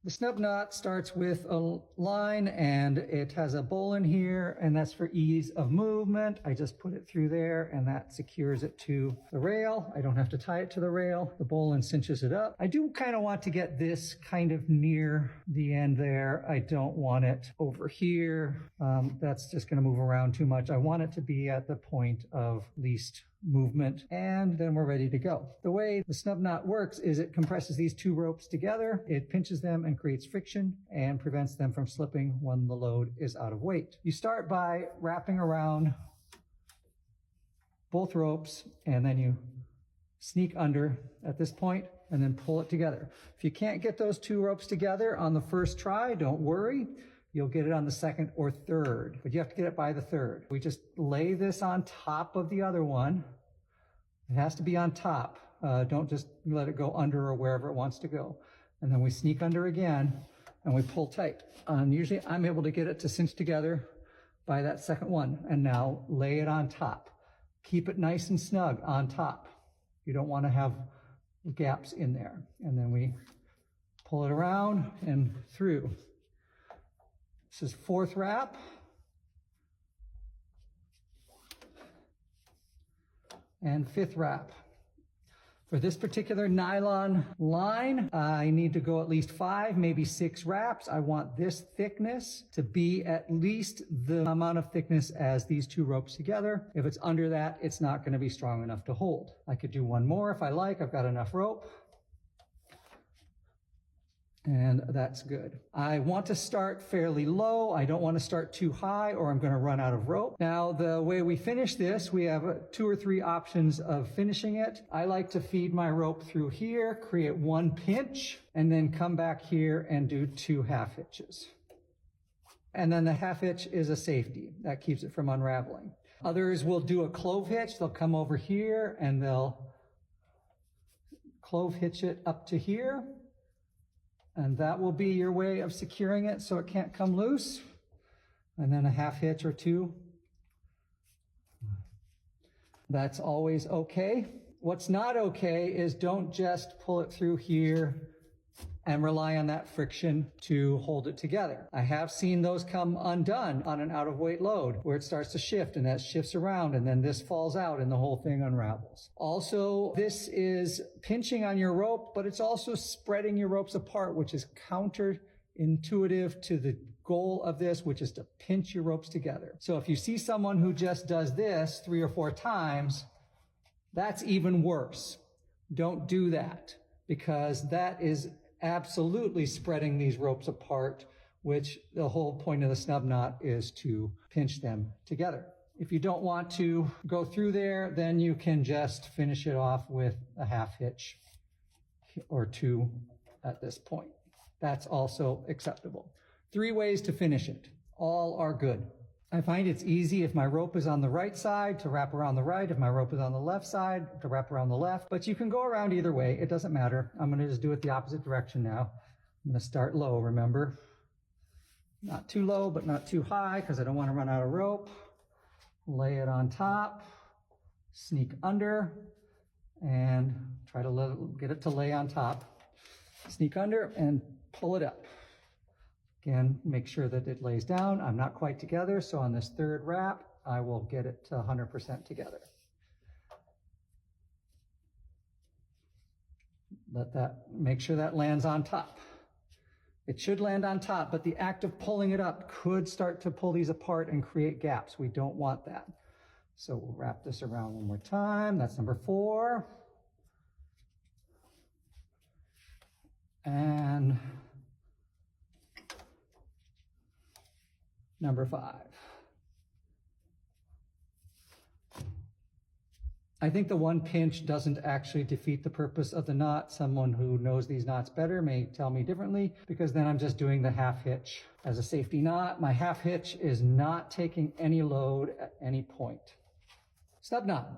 The snub knot starts with a line and it has a bowl in here, and that's for ease of movement. I just put it through there and that secures it to the rail. I don't have to tie it to the rail. The bowline cinches it up. I do kind of want to get this kind of near the end there. I don't want it over here. That's just going to move around too much. I want it to be at the point of least movement, and then we're ready to go. The way the snub knot works is it compresses these two ropes together, it pinches them and creates friction and prevents them from slipping when the load is out of weight. You start by wrapping around both ropes and then you sneak under at this point and then pull it together. If you can't get those two ropes together on the first try, don't worry. You'll get it on the second or third, but you have to get it by the third. We just lay this on top of the other one. It has to be on top. Don't just let it go under or wherever it wants to go. And then we sneak under again and we pull tight. Usually I'm able to get it to cinch together by that second one. And now lay it on top. Keep it nice and snug on top. You don't want to have gaps in there. And then we pull it around and through. This is fourth wrap. And fifth wrap. For this particular nylon line, I need to go at least 5, maybe 6 wraps. I want this thickness to be at least the amount of thickness as these two ropes together. If it's under that, it's not going to be strong enough to hold. I could do one more if I like. I've got enough rope. And that's good. I want to start fairly low. I don't want to start too high or I'm going to run out of rope. Now, the way we finish this, we have 2 or 3 options of finishing it. I like to feed my rope through here, create 1 pinch, and then come back here and do 2 half hitches. And then the half hitch is a safety. That keeps it from unraveling. Others will do a clove hitch. They'll come over here and they'll clove hitch it up to here. And that will be your way of securing it so it can't come loose. And then a half hitch or 2. That's always okay. What's not okay is don't just pull it through here and rely on that friction to hold it together. I have seen those come undone on an out-of-weight load where it starts to shift and that shifts around and then this falls out and the whole thing unravels. Also, this is pinching on your rope, but it's also spreading your ropes apart, which is counterintuitive to the goal of this, which is to pinch your ropes together. So if you see someone who just does this 3 or 4 times, that's even worse. Don't do that, because that is absolutely spreading these ropes apart, which the whole point of the snub knot is to pinch them together. If you don't want to go through there, then you can just finish it off with a half hitch or 2 at this point. That's also acceptable. 3 ways to finish it. All are good. I find it's easy if my rope is on the right side to wrap around the right, if my rope is on the left side to wrap around the left, but you can go around either way. It doesn't matter. I'm going to just do it the opposite direction now. I'm going to start low, remember? Not too low, but not too high because I don't want to run out of rope. Lay it on top, sneak under, and try to get it to lay on top. Sneak under and pull it up. Again, make sure that it lays down. I'm not quite together, so on this 3rd wrap, I will get it to 100% together. Make sure that lands on top. It should land on top, but the act of pulling it up could start to pull these apart and create gaps. We don't want that. So we'll wrap this around one more time. That's number 4. And number 5. I think the 1 pinch doesn't actually defeat the purpose of the knot. Someone who knows these knots better may tell me differently, because then I'm just doing the half hitch as a safety knot. My half hitch is not taking any load at any point. Snub knot.